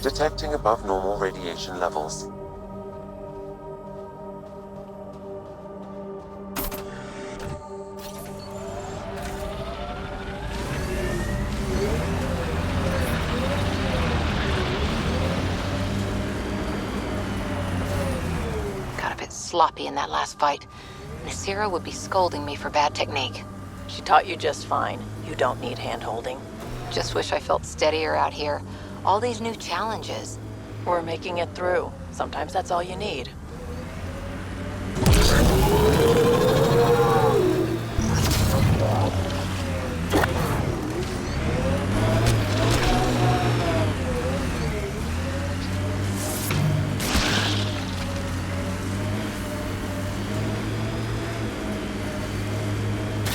Detecting above normal radiation levels. Got a bit sloppy in that last fight. Nasira would be scolding me for bad technique. She taught you just fine. You don't need hand-holding. Just wish I felt steadier out here. All these new challenges. We're making it through. Sometimes that's all you need.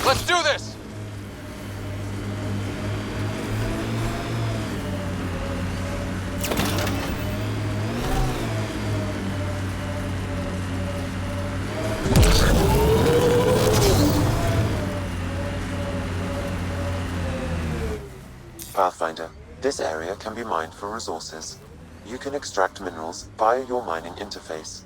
Let's do this! Pathfinder, this area can be mined for resources. You can extract minerals via your mining interface.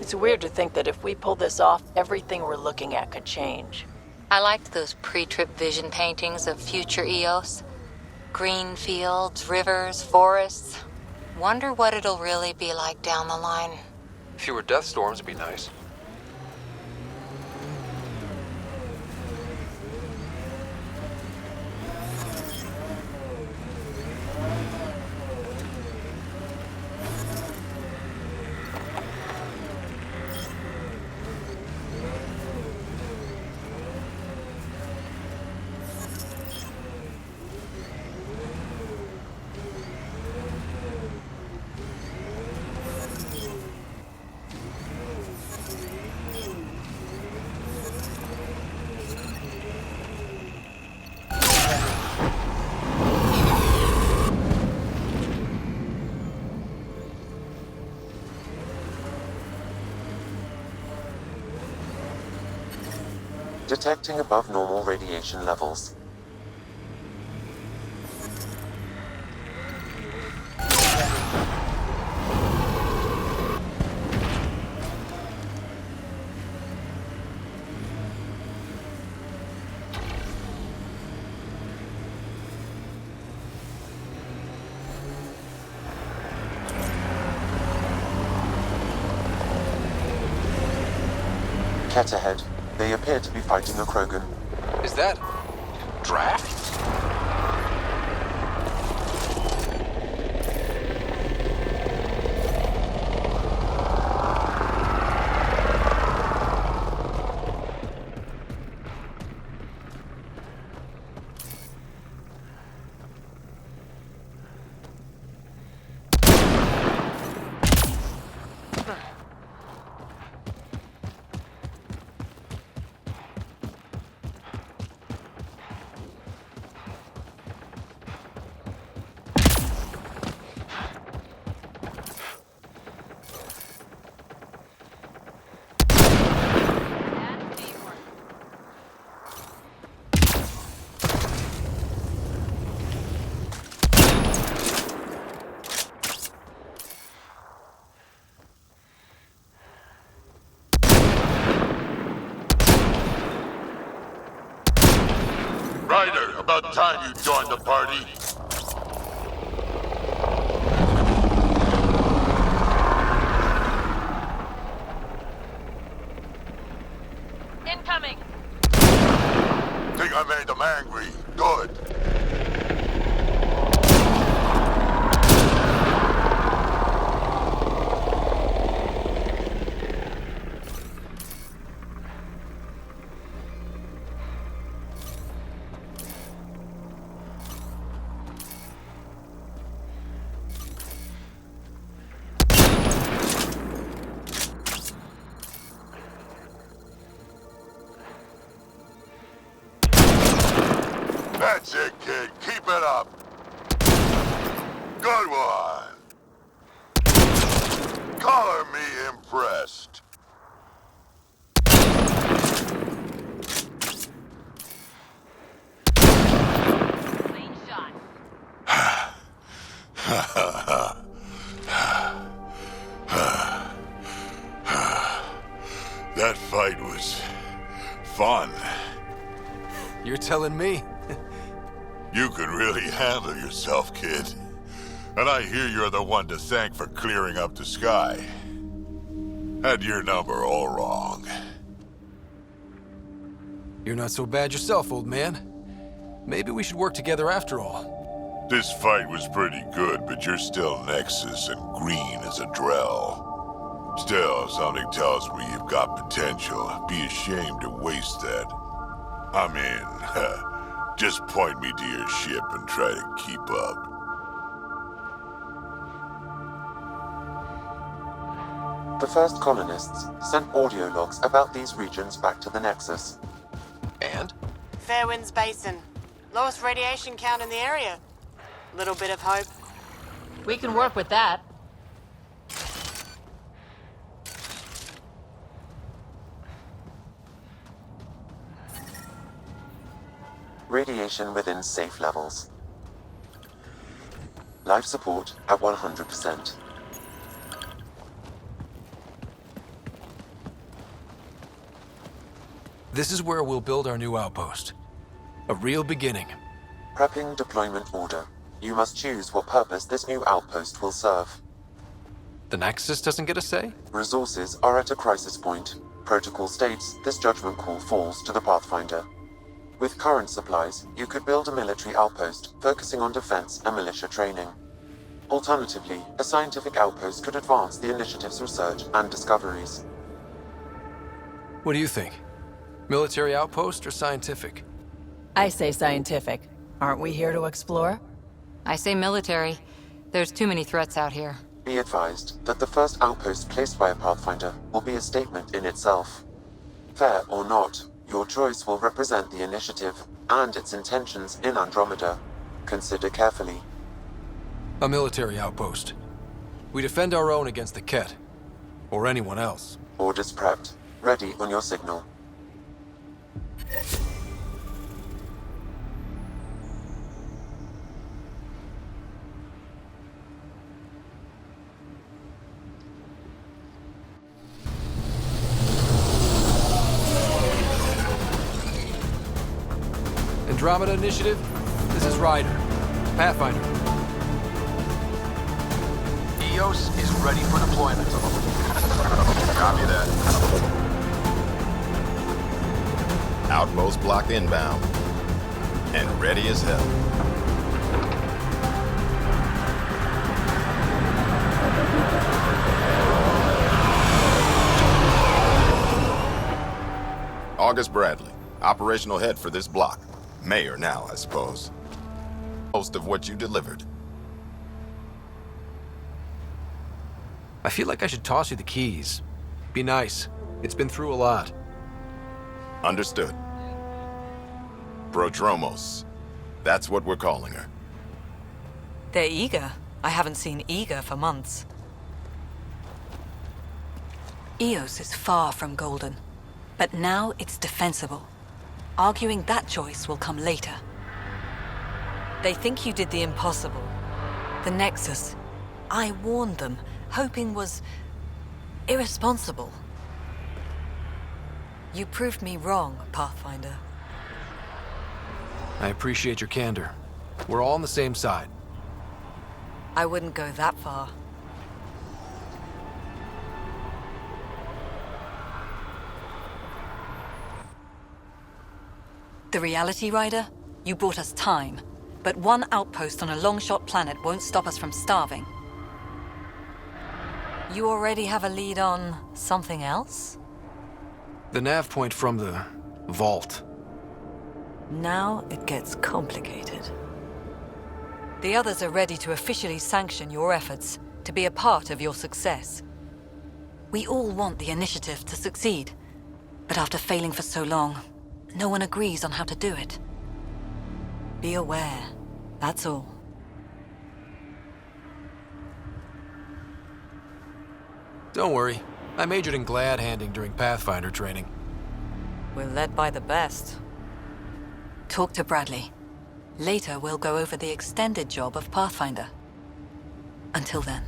It's weird to think that if we pull this off, everything we're looking at could change. I liked those pre-trip vision paintings of future Eos. Green fields, rivers, forests. Wonder what it'll really be like down the line. Fewer death storms would be nice. Detecting above normal radiation levels. Cat ahead. They appear to be fighting a Krogan. Is that... draft? About time you joined the party. Incoming! Think I made them angry. Good. That's it, kid. Keep it up. Good one. Color me impressed. Clean shot. That fight was fun. You're telling me? You could really handle yourself, kid. And I hear you're the one to thank for clearing up the sky. Had your number all wrong. You're not so bad yourself, old man. Maybe we should work together after all. This fight was pretty good, but you're still Nexus and green as a Drell. Still, something tells me you've got potential. Be ashamed to waste that. I mean, just point me to your ship and try to keep up. The first colonists sent audio logs about these regions back to the Nexus. And? Fairwinds Basin. Lowest radiation count in the area. Little bit of hope. We can work with that. Radiation within safe levels. Life support at 100%. This is where we'll build our new outpost. A real beginning. Prepping deployment order. You must choose what purpose this new outpost will serve. The Nexus doesn't get a say? Resources are at a crisis point. Protocol states this judgment call falls to the Pathfinder. With current supplies, you could build a military outpost focusing on defense and militia training. Alternatively, a scientific outpost could advance the initiative's research and discoveries. What do you think? Military outpost or scientific? I say scientific. Aren't we here to explore? I say military. There's too many threats out here. Be advised that the first outpost placed by a Pathfinder will be a statement in itself. Fair or not, your choice will represent the initiative and its intentions in Andromeda. Consider carefully. A military outpost. We defend our own against the Ket. Or anyone else. Orders prepped. Ready on your signal. Andromeda Initiative, this is Ryder. Pathfinder. EOS is ready for deployment. Copy that. Outpost block inbound. And ready as hell. August Bradley, operational head for this block. Mayor now, I suppose. Most of what you delivered. I feel like I should toss you the keys. Be nice. It's been through a lot. Understood. Prodromos. That's what we're calling her. They're eager. I haven't seen eager for months. EOS is far from golden, but now it's defensible. Arguing that choice will come later. They think you did the impossible. The Nexus. I warned them, hoping was irresponsible. You proved me wrong, Pathfinder. I appreciate your candor. We're all on the same side. I wouldn't go that far. The Reality Rider? You brought us time. But one outpost on a long-shot planet won't stop us from starving. You already have a lead on something else? The nav point from the vault. Now it gets complicated. The others are ready to officially sanction your efforts, to be a part of your success. We all want the initiative to succeed, but after failing for so long, no one agrees on how to do it. Be aware, that's all. Don't worry. I majored in glad handing during Pathfinder training. We're led by the best. Talk to Bradley. Later, we'll go over the extended job of Pathfinder. Until then,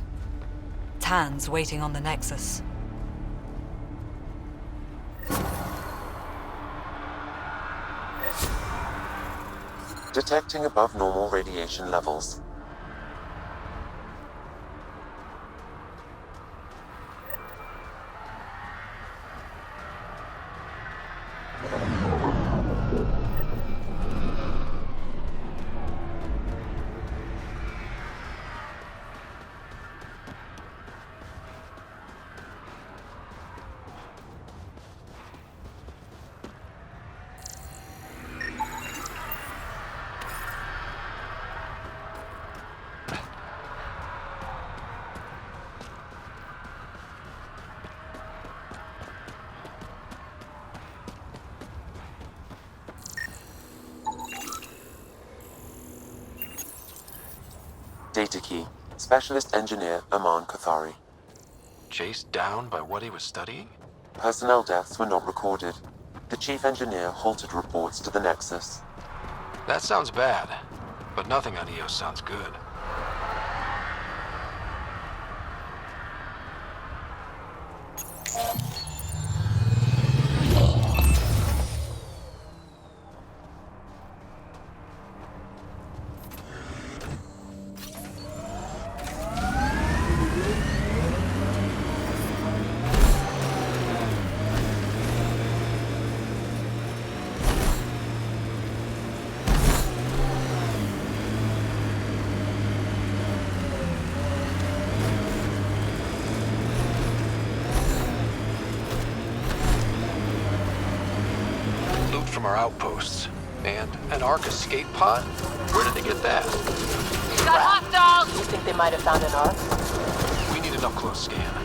Tan's waiting on the Nexus. Detecting above normal radiation levels. Data key. Specialist Engineer Aman Kathari. Chased down by what he was studying? Personnel deaths were not recorded. The Chief Engineer halted reports to the Nexus. That sounds bad, but nothing on EOS sounds good. From our outposts. And an Ark escape pod? Where did they get that? Got hostiles! You think they might have found an ark? We need an up-close scan.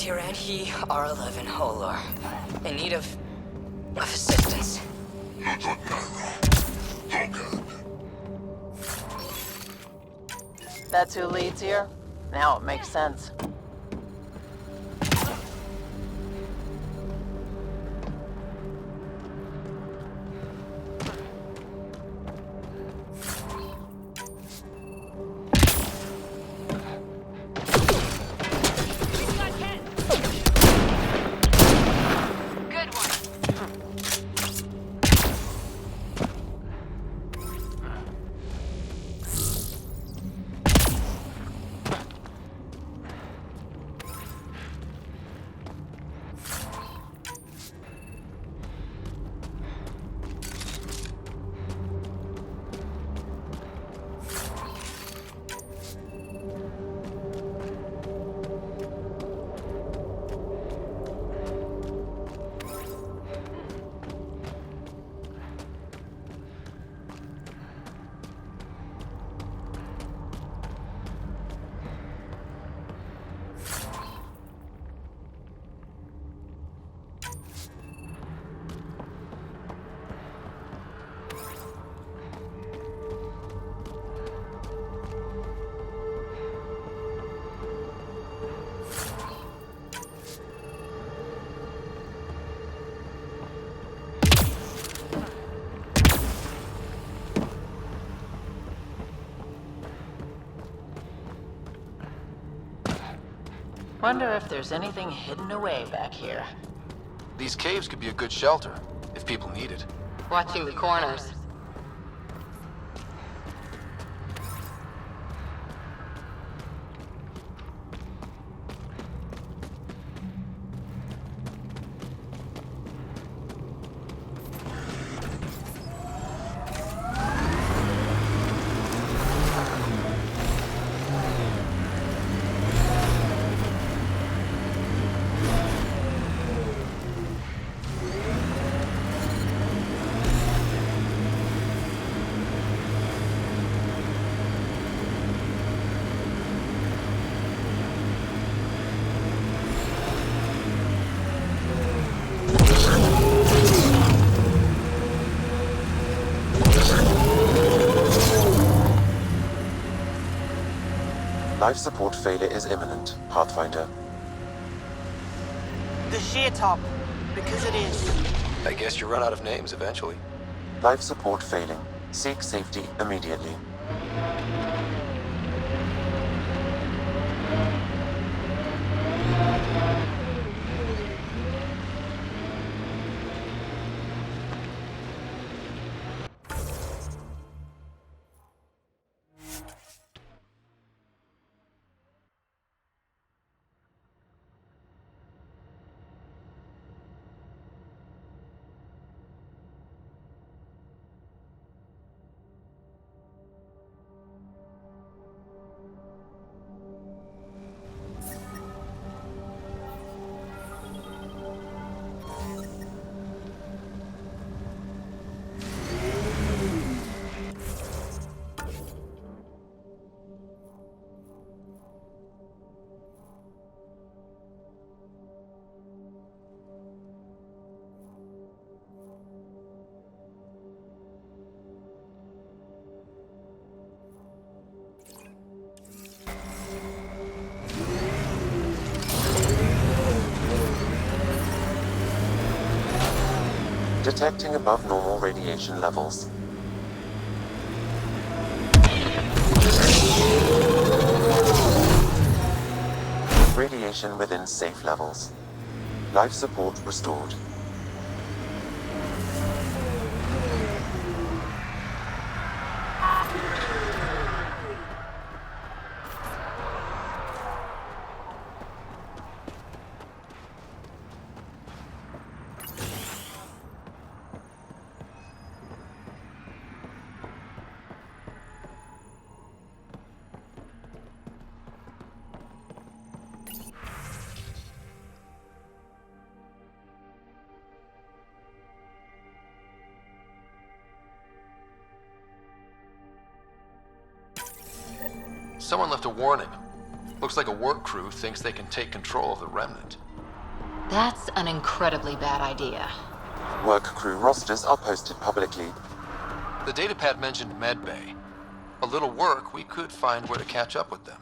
Tirani R11 Holor. In need of assistance. That's who leads here? Now it makes sense. Wonder if there's anything hidden away back here. These caves could be a good shelter, if people need it. Watching the corners. Life support failure is imminent, Pathfinder. The sheer top, because it is. I guess you run out of names eventually. Life support failing. Seek safety immediately. Detecting above normal radiation levels. Radiation within safe levels. Life support restored. Someone left a warning. Looks like a work crew thinks they can take control of the remnant. That's an incredibly bad idea. Work crew rosters are posted publicly. The datapad mentioned medbay. A little work, we could find where to catch up with them.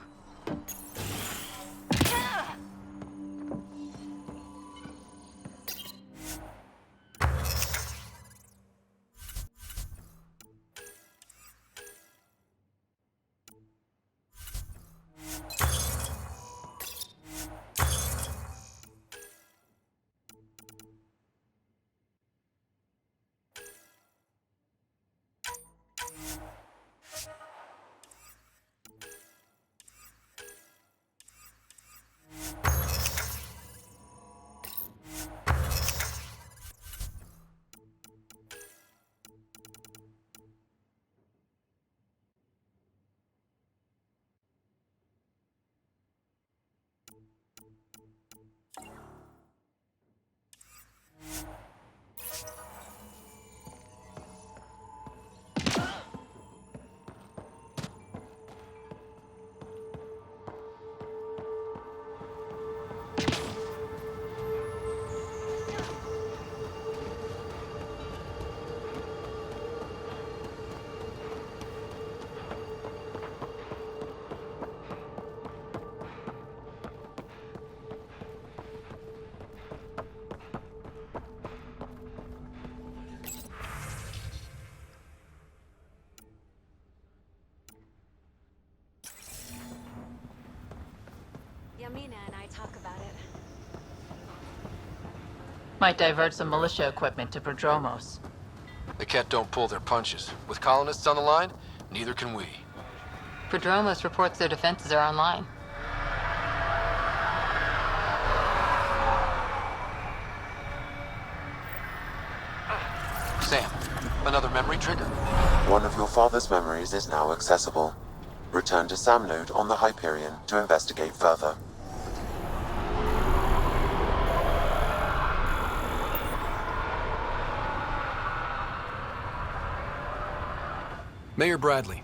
Might divert some militia equipment to Prodromos. The Ket don't pull their punches. With colonists on the line, neither can we. Prodromos reports their defenses are online. Sam, another memory trigger? One of your father's memories is now accessible. Return to Sam node on the Hyperion to investigate further. Mayor Bradley.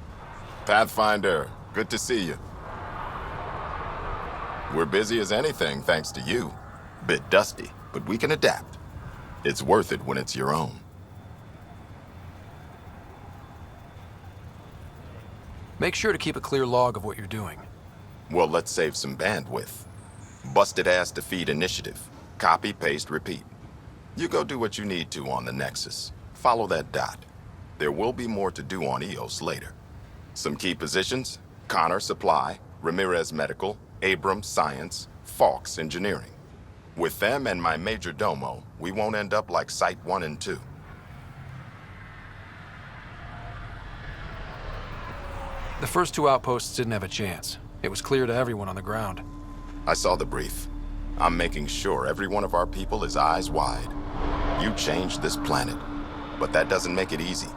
Pathfinder, good to see you. We're busy as anything thanks to you. Bit dusty, but we can adapt. It's worth it when it's your own. Make sure to keep a clear log of what you're doing. Well, let's save some bandwidth. Busted ass defeat initiative. Copy, paste, repeat. You go do what you need to on the Nexus. Follow that dot. There will be more to do on EOS later. Some key positions: Connor Supply, Ramirez Medical, Abrams Science, Falks Engineering. With them and my major domo, we won't end up like Site 1 and 2. The first two outposts didn't have a chance. It was clear to everyone on the ground. I saw the brief. I'm making sure every one of our people is eyes wide. You changed this planet, but that doesn't make it easy.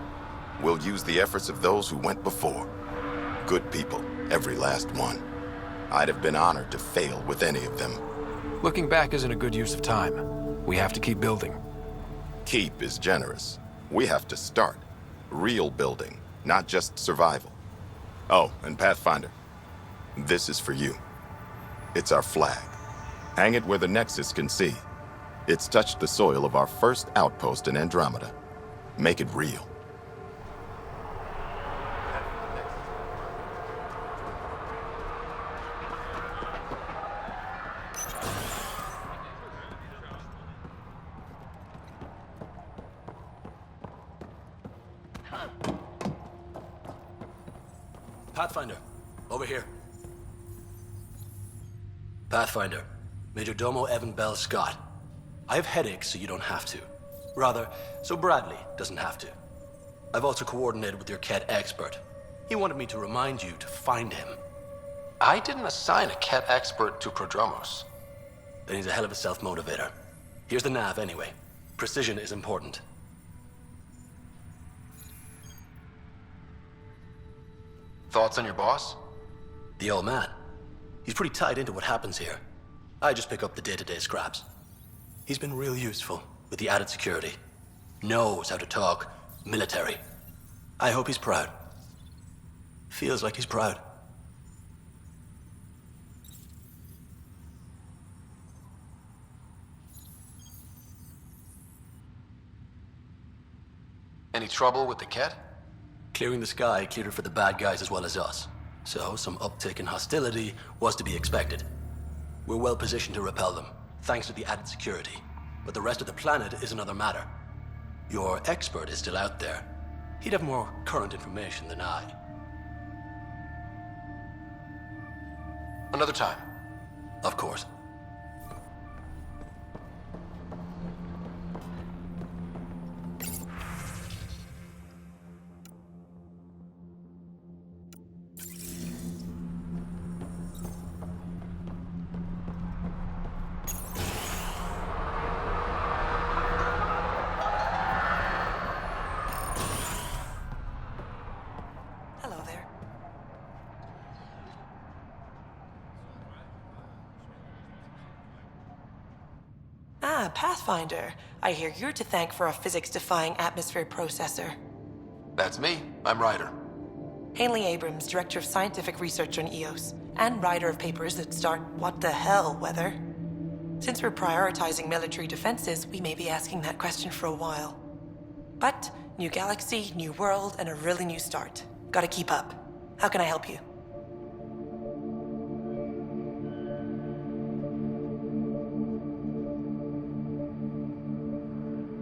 We'll use the efforts of those who went before. Good people, every last one. I'd have been honored to fail with any of them. Looking back isn't a good use of time. We have to keep building. Keep is generous. We have to start. Real building, not just survival. Oh, and Pathfinder, this is for you. It's our flag. Hang it where the Nexus can see. It's touched the soil of our first outpost in Andromeda. Make it real. Pathfinder, over here. Pathfinder, Major Domo Evan Bell Scott. I have headaches so you don't have to. Rather, so Bradley doesn't have to. I've also coordinated with your Ket expert. He wanted me to remind you to find him. I didn't assign a Ket expert to Prodromos. Then he's a hell of a self-motivator. Here's the nav anyway. Precision is important. Thoughts on your boss? The old man. He's pretty tied into what happens here. I just pick up the day-to-day scraps. He's been real useful with the added security. Knows how to talk military. I hope he's proud. Feels like he's proud. Any trouble with the Ket? Clearing the sky cleared it for the bad guys as well as us. So some uptick in hostility was to be expected. We're well positioned to repel them, thanks to the added security. But the rest of the planet is another matter. Your expert is still out there. He'd have more current information than I. Another time. Of course. Pathfinder, I hear you're to thank for a physics-defying atmosphere processor. That's me. I'm Ryder. Haley Abrams, Director of Scientific Research on EOS, and writer of papers that start what the hell weather. Since we're prioritizing military defenses, we may be asking that question for a while. But, new galaxy, new world, and a really new start. Gotta keep up. How can I help you?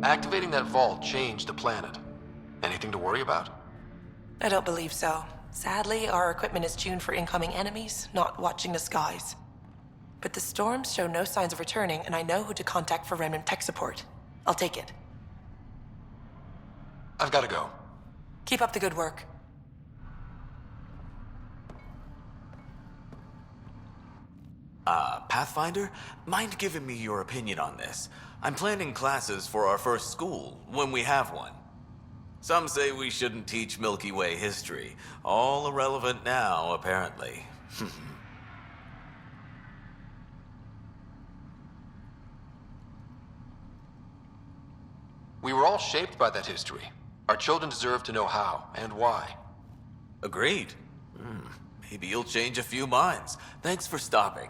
Activating that vault changed the planet. Anything to worry about? I don't believe so. Sadly, our equipment is tuned for incoming enemies, not watching the skies. But the storms show no signs of returning, and I know who to contact for Remnant tech support. I'll take it. I've got to go. Keep up the good work. Pathfinder, mind giving me your opinion on this? I'm planning classes for our first school, when we have one. Some say we shouldn't teach Milky Way history. All irrelevant now, apparently. We were all shaped by that history. Our children deserve to know how and why. Agreed. Maybe you'll change a few minds. Thanks for stopping.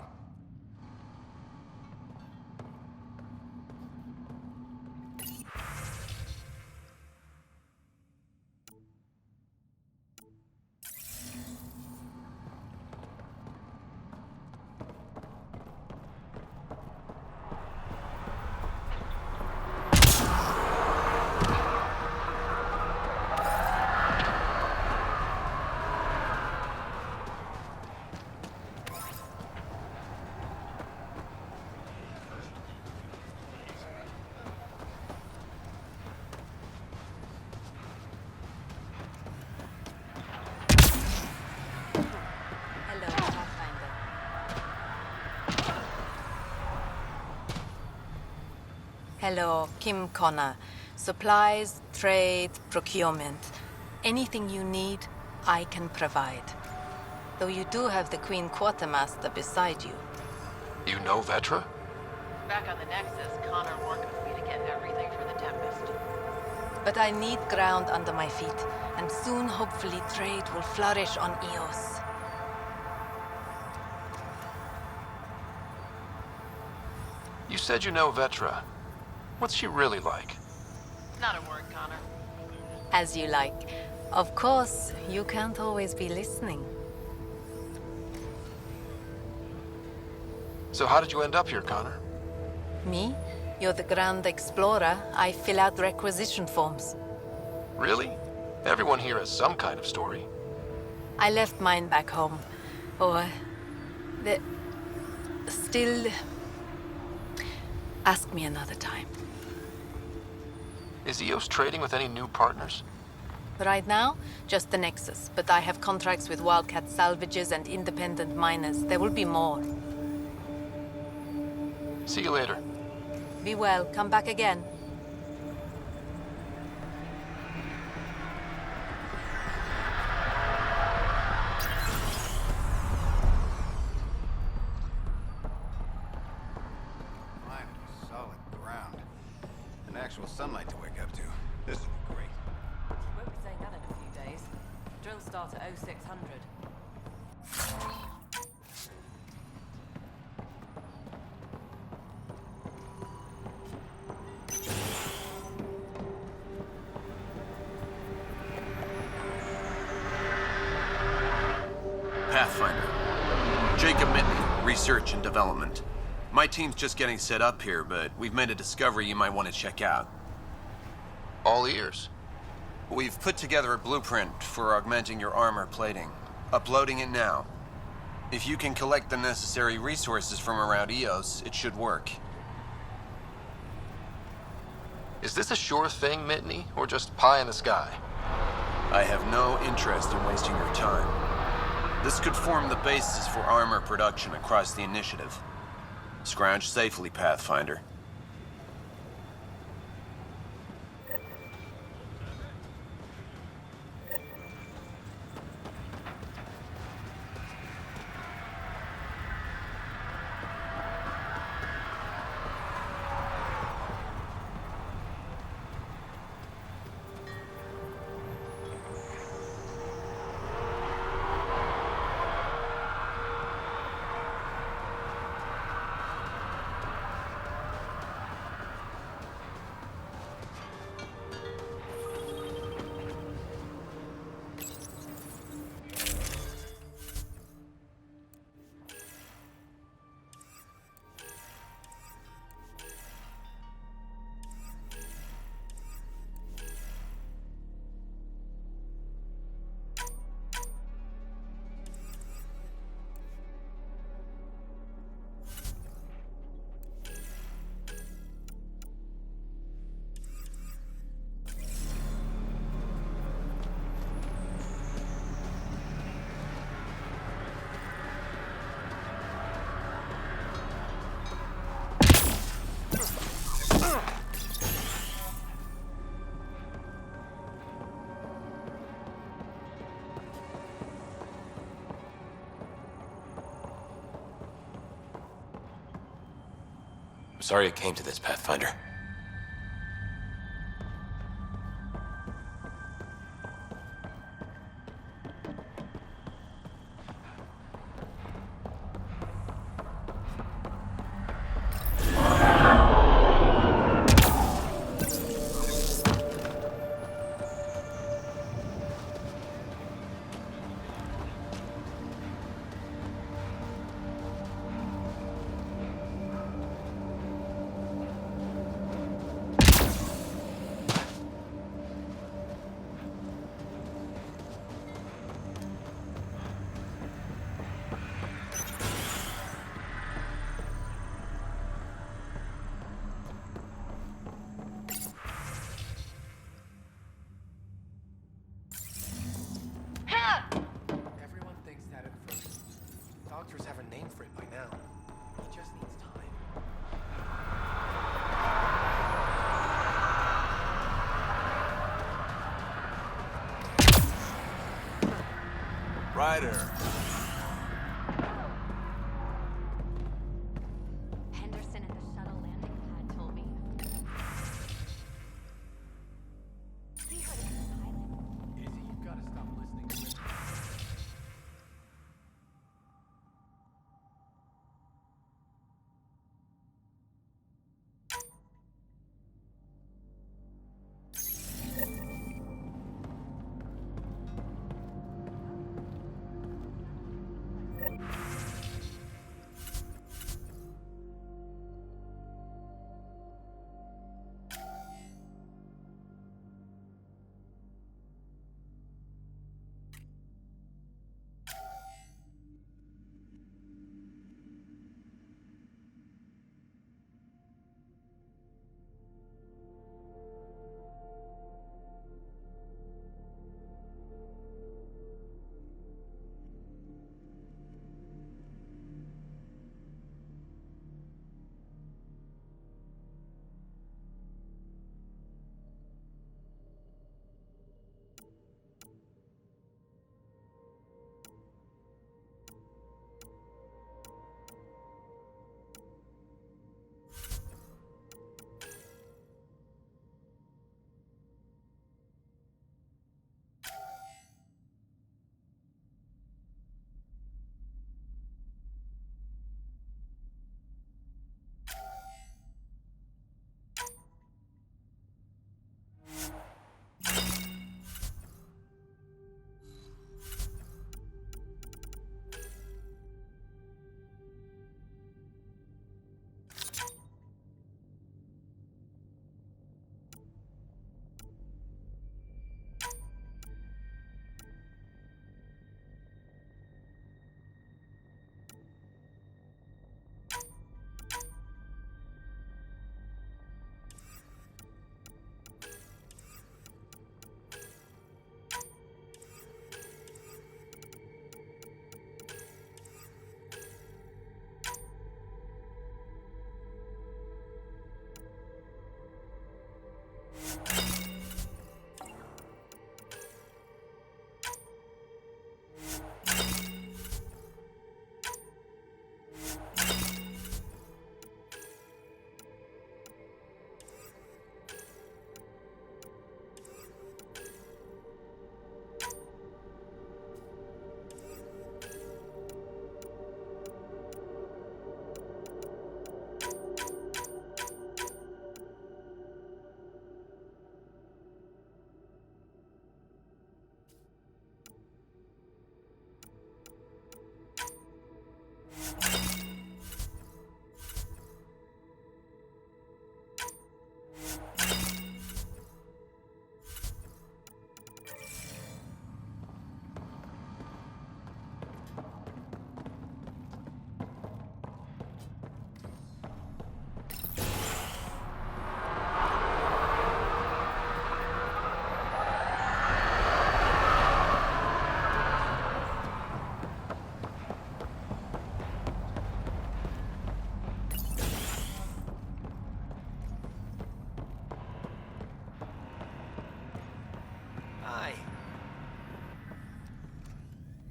Hello, Pathfinder. Hello, Kim Connor. Supplies, trade, procurement. Anything you need, I can provide. Though you do have the Queen Quartermaster beside you. You know Vetra? Back on the Nexus, Connor worked with me to get everything for the Tempest. But I need ground under my feet, and soon, hopefully, trade will flourish on Eos. You said you know Vetra. What's she really like? Not a word, Connor. As you like. Of course, you can't always be listening. So how did you end up here, Connor? Me? You're the Grand Explorer. I fill out requisition forms. Really? Everyone here has some kind of story. I left mine back home. Or... the... still... Ask me another time. Is Eos trading with any new partners? Right now, just the Nexus, but I have contracts with Wildcat salvages and independent miners. There will be more. See you later. Be well. Come back again. Solid ground. And actual sunlight to wake up to. This will be great. Won't be saying that in a few days. Drill start at 0600. Pathfinder. Jacob Mitney, Research and Development. My team's just getting set up here, but we've made a discovery you might want to check out. All ears. We've put together a blueprint for augmenting your armor plating. Uploading it now. If you can collect the necessary resources from around Eos, it should work. Is this a sure thing, Mitney, or just pie in the sky? I have no interest in wasting your time. This could form the basis for armor production across the initiative. Scrounge safely, Pathfinder. sorry it came to this, Pathfinder. Everyone thinks that at first. Doctors have a name for it by now. It just needs time. Ryder. Henderson at the shuttle landing pad told me. He heard it from the pilot. Izzy, you've got to stop listening to him.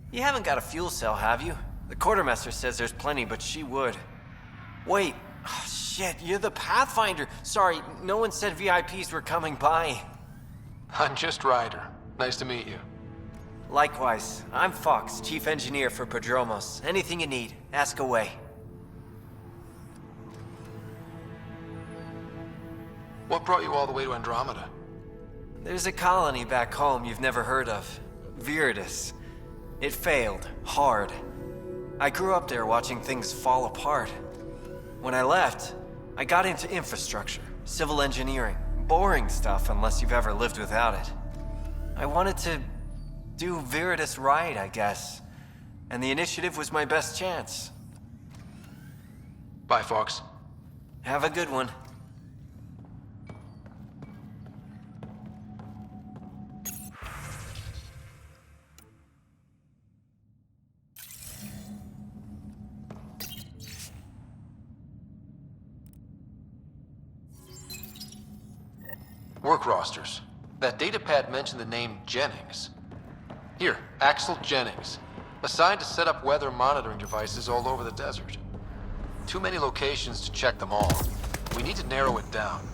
You haven't got a fuel cell, have you? The quartermaster says there's plenty, but she would. Wait, Oh, shit, you're the Pathfinder. Sorry, no one said VIPs were coming by. I'm just Ryder. Nice to meet you. Likewise, I'm Fox, Chief Engineer for Prodromos. Anything you need, ask away. What brought you all the way to Andromeda? There's a colony back home you've never heard of. Viridis. It failed, hard. I grew up there watching things fall apart. When I left, I got into infrastructure, civil engineering. Boring stuff unless you've ever lived without it. I wanted to do Viridis right, I guess. And the initiative was my best chance. Bye, Fox. Have a good one. Work rosters. That datapad mentioned the name Jennings. Here, Axel Jennings. Assigned to set up weather monitoring devices all over the desert. Too many locations to check them all. We need to narrow it down.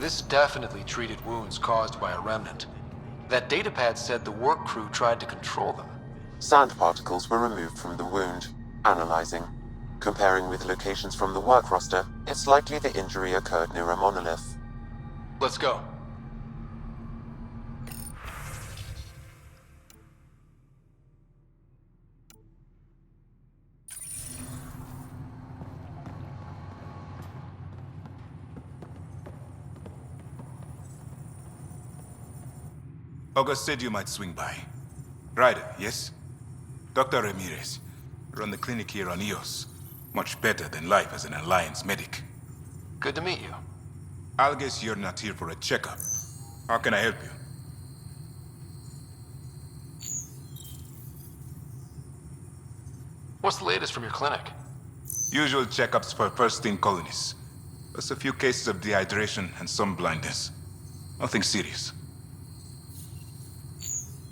This definitely treated wounds caused by a remnant. That datapad said the work crew tried to control them. Sand particles were removed from the wound. Analyzing. Comparing with locations from the work roster, it's likely the injury occurred near a monolith. Let's go. August said you might swing by. Ryder, yes? Dr. Ramirez. Run the clinic here on Eos. Much better than life as an Alliance medic. Good to meet you. I'll guess you're not here for a checkup. How can I help you? What's the latest from your clinic? Usual checkups for first-in colonists. Just a few cases of dehydration and some blindness. Nothing serious.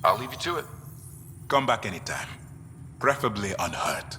I'll leave you to it. Come back anytime. Preferably unhurt.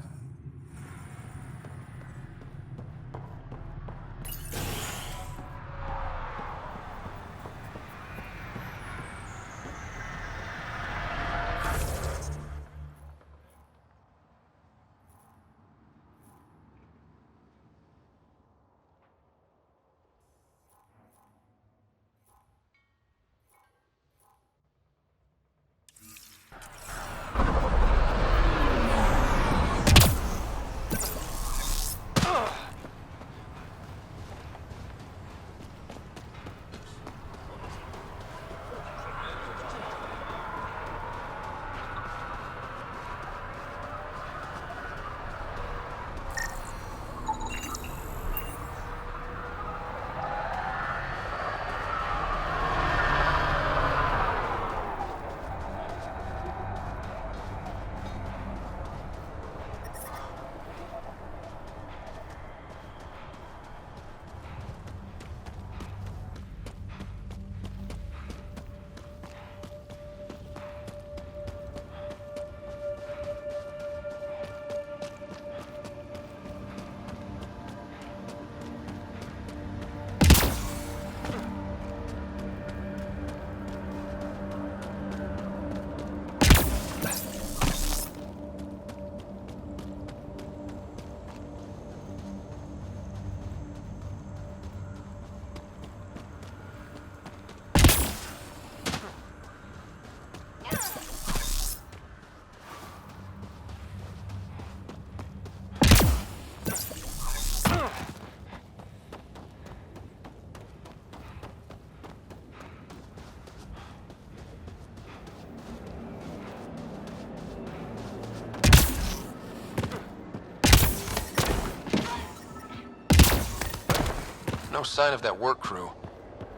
No sign of that work crew,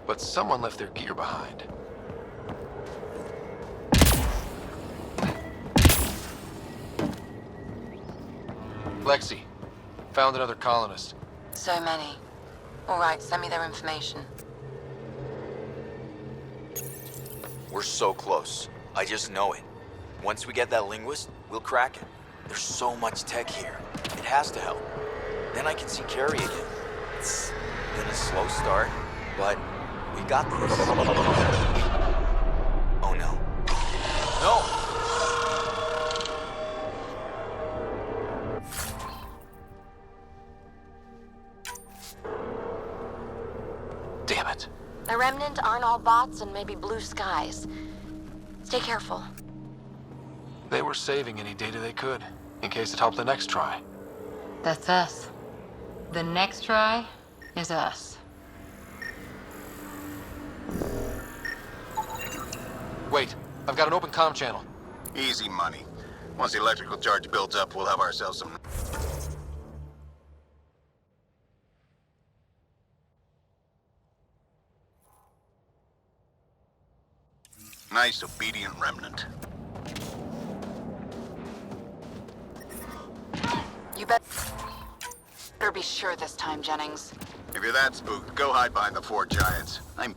but someone left their gear behind. Lexi, found another colonist. So many. All right, send me their information. We're so close. I just know it. Once we get that linguist, we'll crack it. There's so much tech here. It has to help. Then I can see Carrie again. It's been a slow start, but we got this. Oh no. No! Damn it. The Remnant aren't all bots and maybe blue skies. Stay careful. They were saving any data they could, in case it helped the next try. That's us. The next try is us. Wait, I've got an open comm channel. Easy money. Once the electrical charge builds up, we'll have ourselves some... nice, obedient remnant. You better be sure this time, Jennings. If you're that spooked, go hide behind the 4 giants. I'm...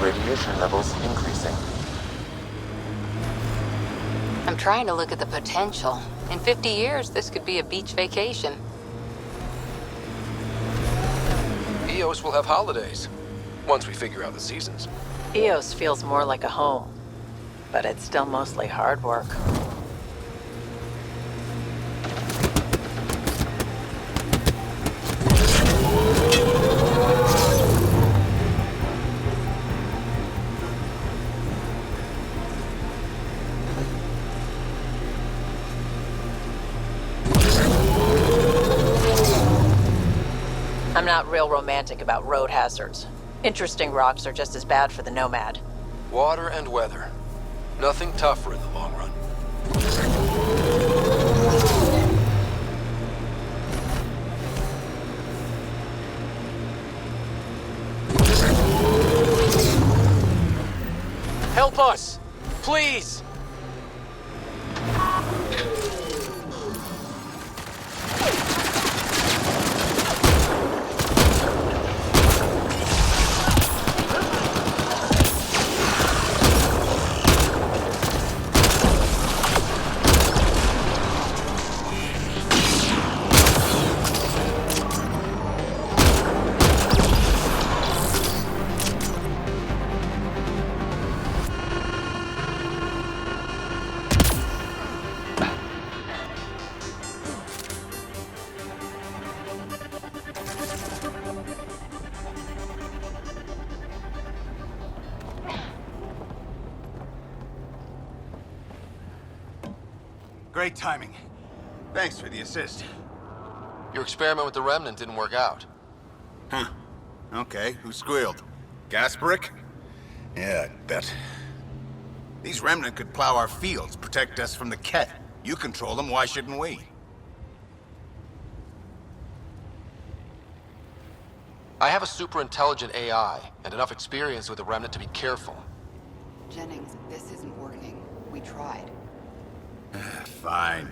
Radiation levels increasing. I'm trying to look at the potential. In 50 years, this could be a beach vacation. EOS will have holidays, once we figure out the seasons. EOS feels more like a home, but it's still mostly hard work. I'm not real romantic about road hazards. Interesting rocks are just as bad for the Nomad. Water and weather. Nothing tougher in the long run. Help us! Please! Great timing. Thanks for the assist. Your experiment with the Remnant didn't work out. Huh. Okay, who squealed? Gasbrick? Yeah, I bet. These Remnant could plow our fields, protect us from the Ket. You control them, why shouldn't we? I have a super intelligent AI, and enough experience with the Remnant to be careful. Jennings, this isn't working. We tried. Fine.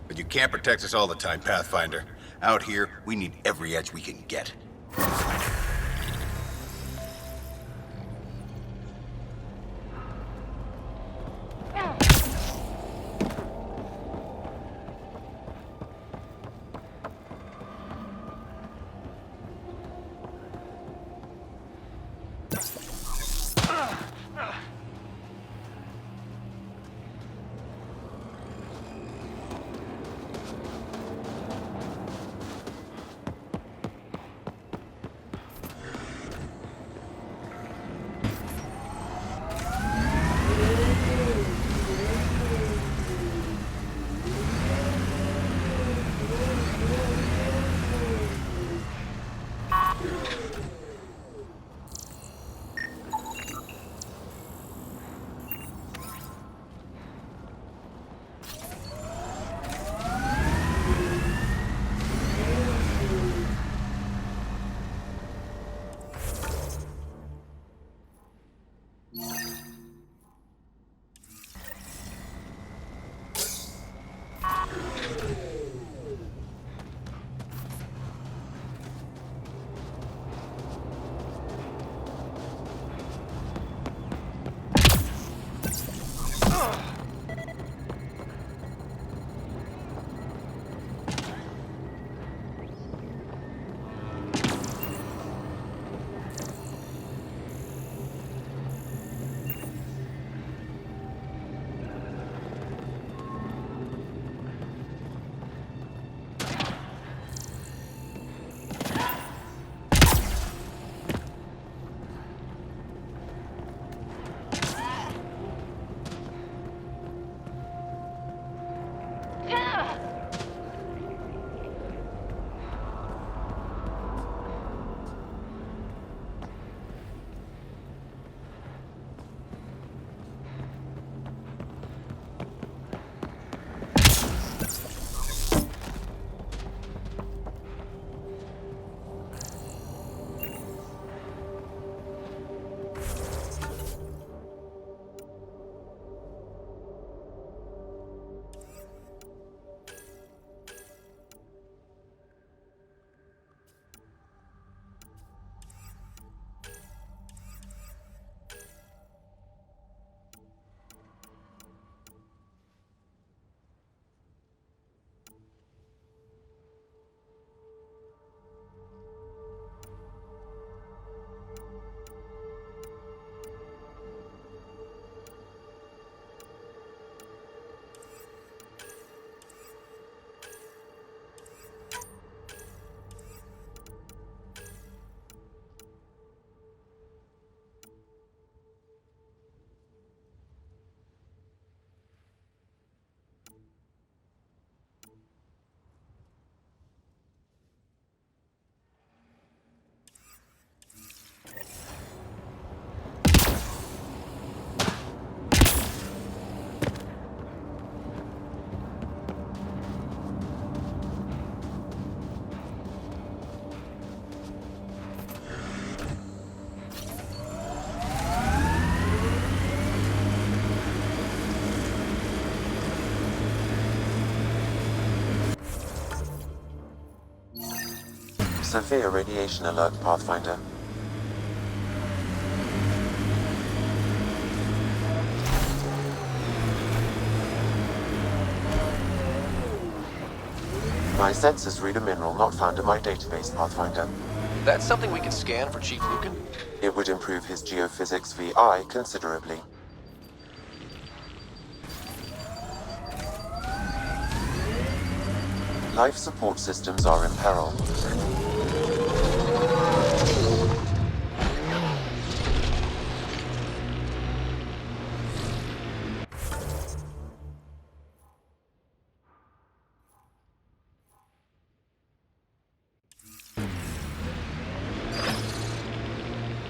But you can't protect us all the time, Pathfinder. Out here, we need every edge we can get. Severe radiation alert, Pathfinder. My sensors read a mineral not found in my database, Pathfinder. That's something we can scan for Chief Lucan? It would improve his geophysics VI considerably. Life support systems are in peril.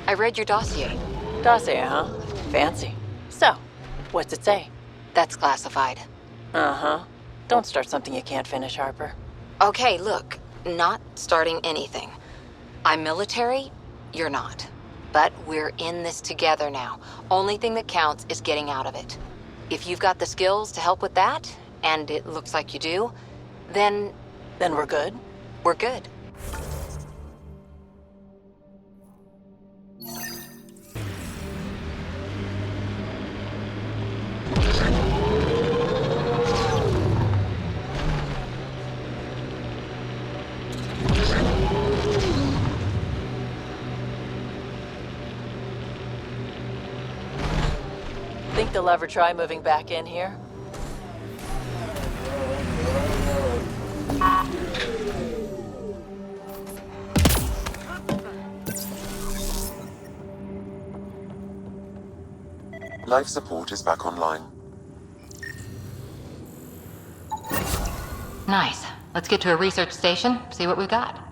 I read your dossier. Dossier, huh? Fancy. So, what's it say? That's classified. Uh-huh. Don't start something you can't finish, Harper. Okay, look, not starting anything. I'm military, you're not. But we're in this together now. Only thing that counts is getting out of it. If you've got the skills to help with that, and it looks like you do, then... Then we're good? We're good. Think they'll ever try moving back in here? Life support is back online. Nice. Let's get to a research station, see what we've got.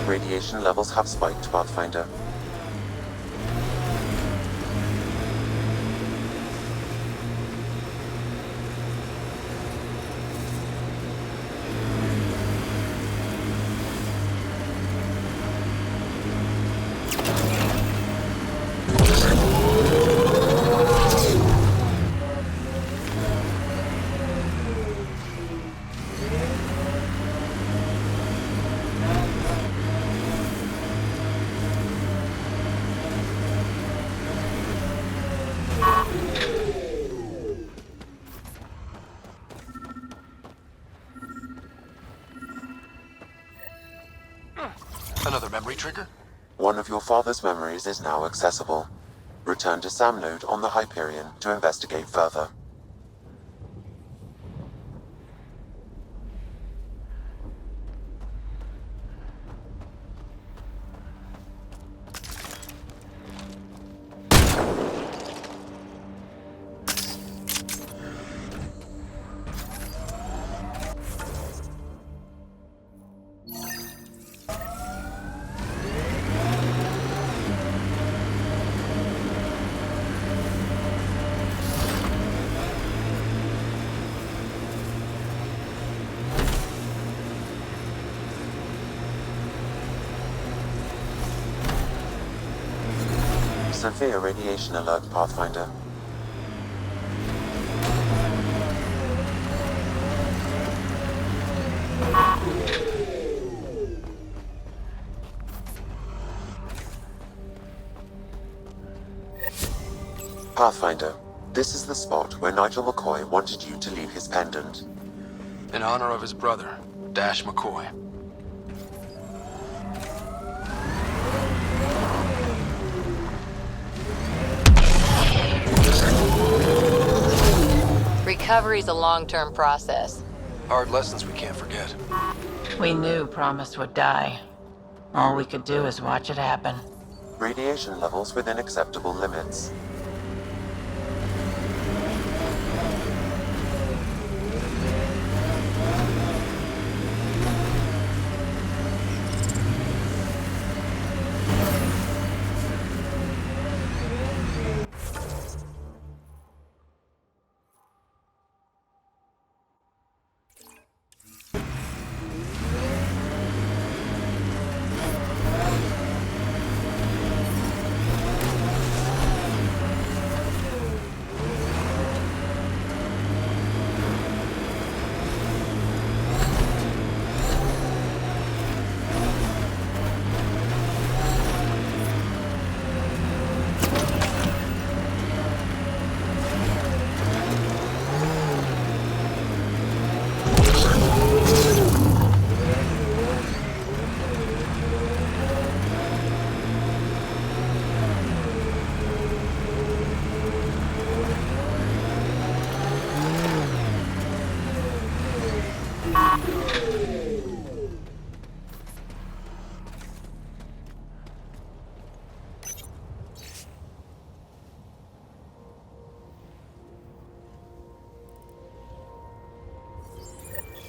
Radiation levels have spiked, Pathfinder. Another memory trigger? One of your father's memories is now accessible. Return to Sam Node on the Hyperion to investigate further. Severe radiation alert, Pathfinder. Pathfinder, this is the spot where Nigel McCoy wanted you to leave his pendant. In honor of his brother, Dash McCoy. Recovery's a long-term process. Hard lessons we can't forget. We knew Promise would die. All we could do is watch it happen. Radiation levels within acceptable limits.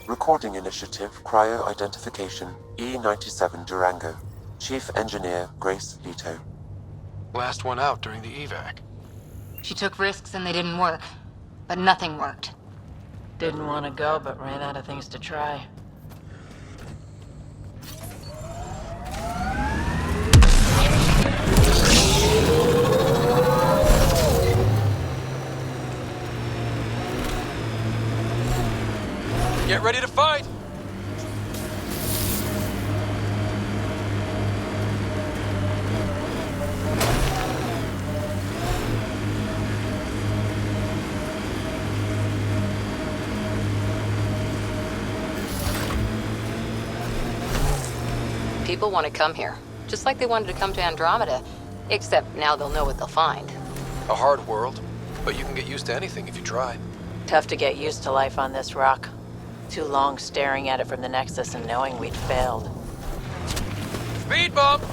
Recording Initiative Cryo Identification E97 Durango. Chief Engineer Grace Leto. Last one out during the evac. She took risks and they didn't work. But nothing worked. Didn't want to go, but ran out of things to try. Get ready to fight! People want to come here, just like they wanted to come to Andromeda. Except now they'll know what they'll find. A hard world, but you can get used to anything if you try. Tough to get used to life on this rock. Too long staring at it from the Nexus and knowing we'd failed. Speed bump!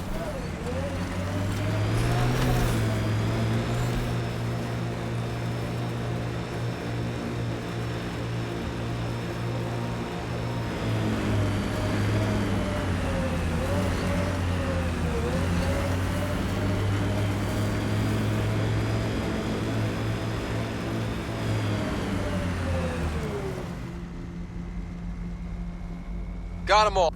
Got 'em all.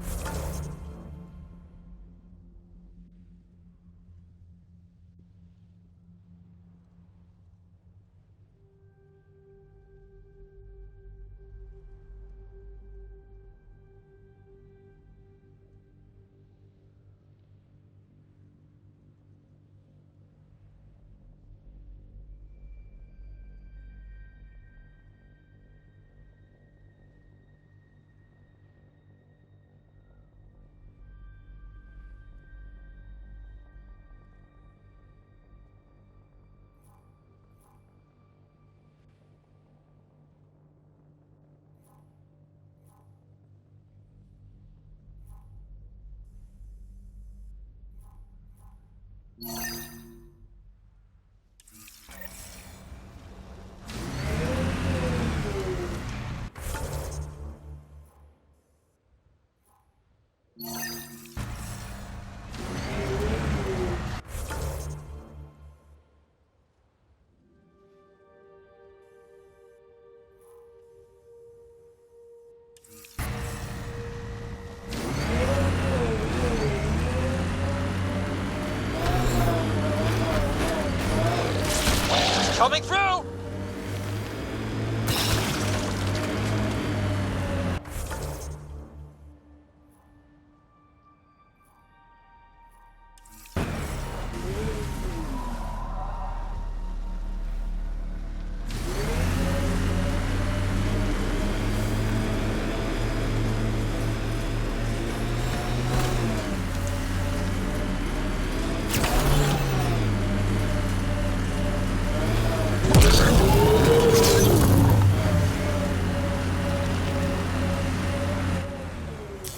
Coming through!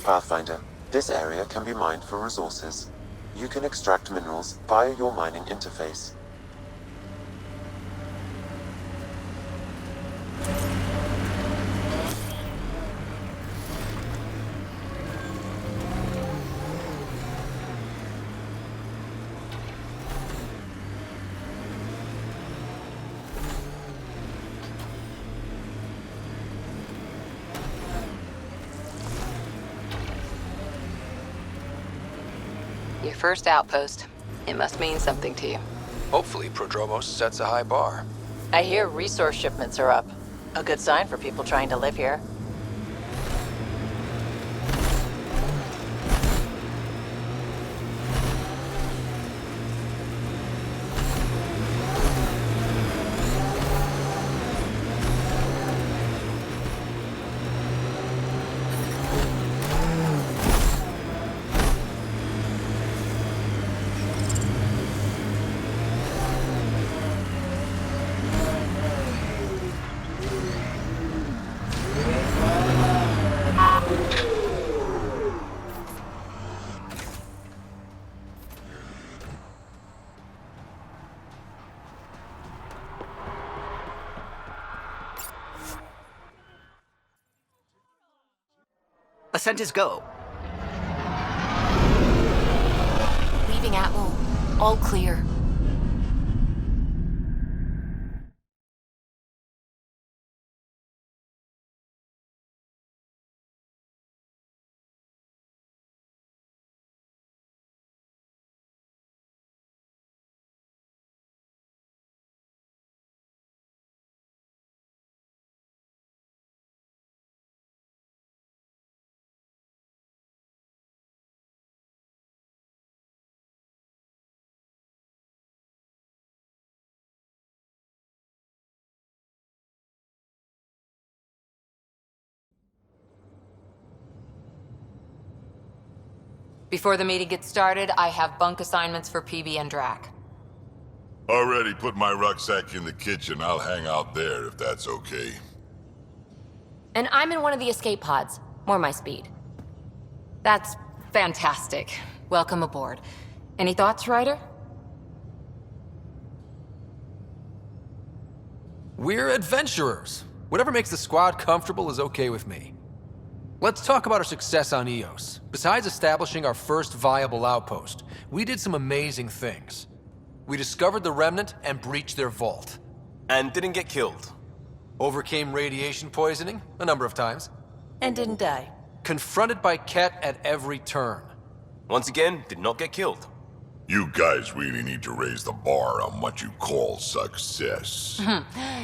Pathfinder, this area can be mined for resources. You can extract minerals via your mining interface. Your first outpost. It must mean something to you. Hopefully, Prodromos sets a high bar. I hear resource shipments are up. A good sign for people trying to live here. Ascent is go. Leaving Atwell. All clear. Before the meeting gets started, I have bunk assignments for PB and Drac. Already put my rucksack in the kitchen. I'll hang out there if that's okay. And I'm in one of the escape pods. More my speed. That's fantastic. Welcome aboard. Any thoughts, Ryder? We're adventurers. Whatever makes the squad comfortable is okay with me. Let's talk about our success on Eos. Besides establishing our first viable outpost, we did some amazing things. We discovered the Remnant and breached their vault. And didn't get killed. Overcame radiation poisoning a number of times. And didn't die. Confronted by Ket at every turn. Once again, did not get killed. You guys really need to raise the bar on what you call success.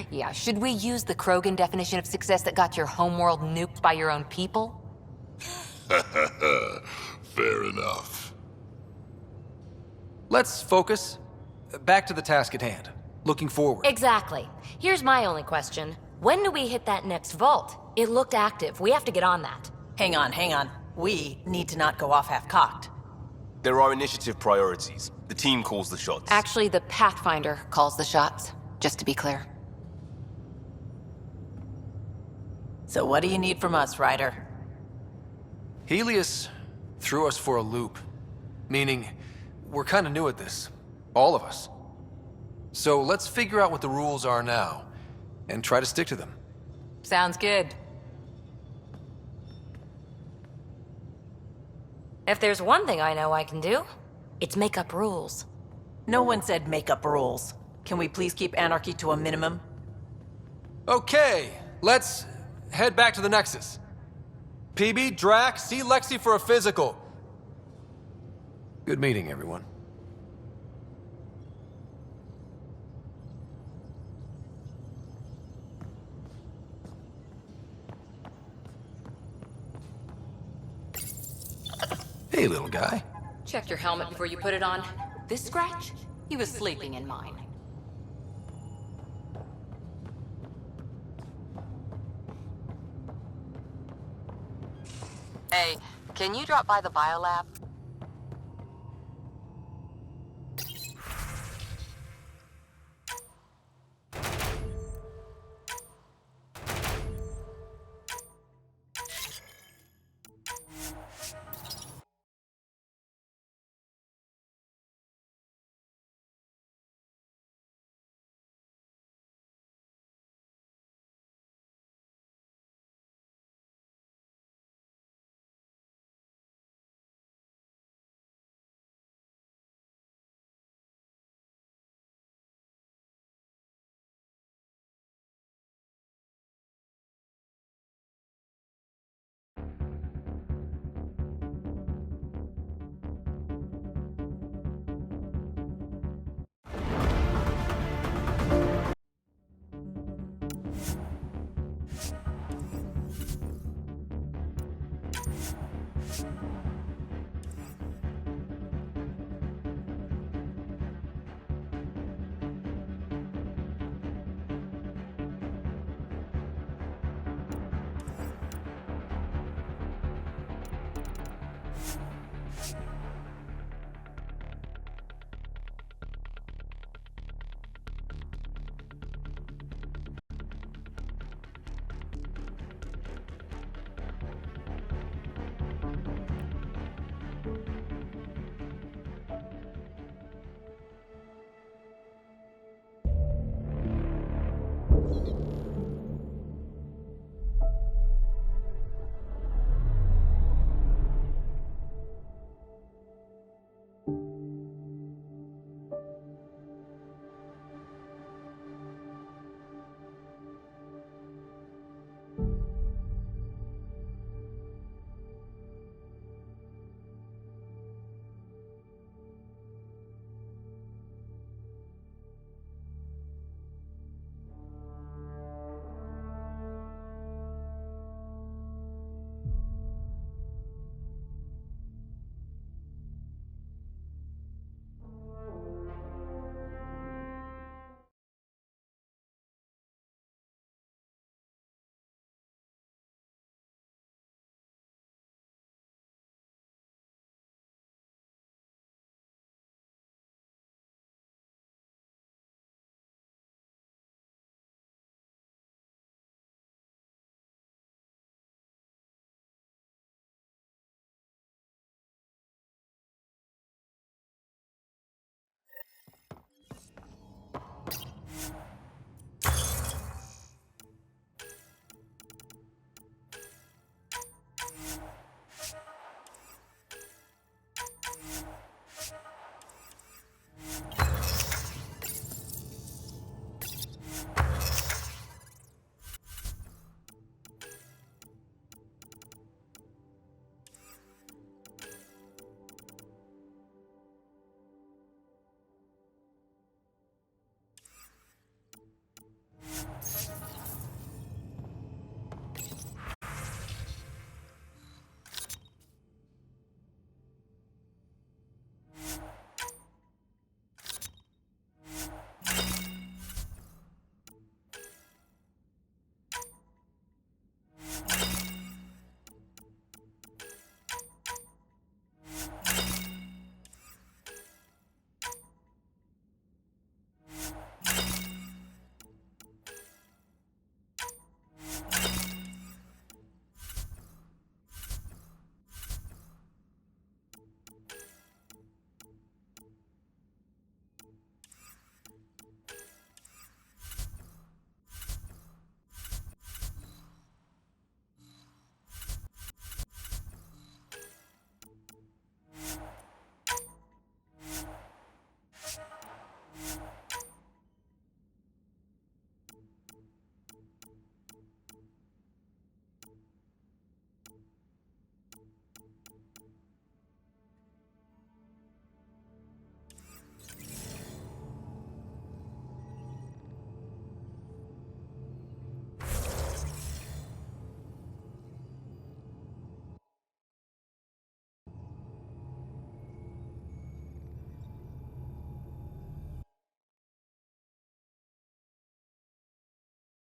Yeah, should we use the Krogan definition of success that got your homeworld nuked by your own people? Fair enough. Let's focus. Back to the task at hand. Looking forward. Exactly. Here's my only question. When do we hit that next vault? It looked active. We have to get on that. Hang on. We need to not go off half-cocked. There are initiative priorities. The team calls the shots. Actually, the Pathfinder calls the shots, just to be clear. So what do you need from us, Ryder? Helios threw us for a loop. Meaning, we're kind of new at this. All of us. So let's figure out what the rules are now, and try to stick to them. Sounds good. If there's one thing I know I can do, it's make up rules. No one said make up rules. Can we please keep anarchy to a minimum? Okay, let's head back to the Nexus. PB, Drac, see Lexi for a physical. Good meeting, everyone. Hey, little guy. Check your helmet before you put it on. This scratch? He was sleeping in mine. Hey, can you drop by the biolab?